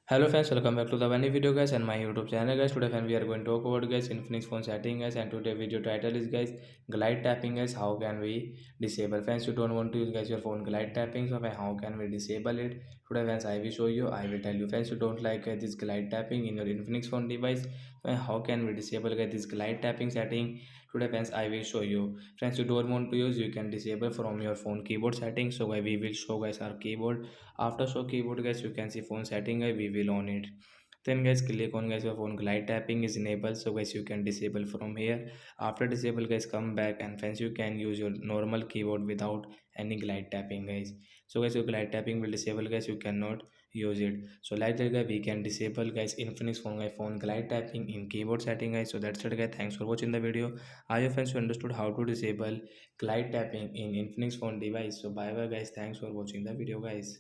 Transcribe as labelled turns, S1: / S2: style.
S1: Hello friends, welcome back to the new video guys and my YouTube channel guys. Today friends we are going to talk about guys Infinix phone setting guys, and today video title is guys glide tapping guys. How can we disable? Friends, you don't want to use guys your phone glide tapping, so how can we disable it? Today friends I will show you. I will tell you. Friends, you don't like this glide tapping in your Infinix phone device, how can we disable guys this glide tapping setting? Today friends I will show you. Friends, you don't want to use, you can disable from your phone keyboard settings. So guys we will show guys our keyboard. After show keyboard guys, you can see phone setting guys, we will on it. Then guys click on guys your phone glide tapping is enabled, so guys you can disable from here. After disable guys, come back and friends you can use your normal keyboard without any glide tapping guys. So guys your glide tapping will disable guys, you cannot use it. So like that guys we can disable guys Infinix phone guys phone glide tapping in keyboard setting guys. So that's it guys, thanks for watching the video. I hope friends you understood how to disable glide tapping in Infinix phone device. So bye bye guys, thanks for watching the video guys.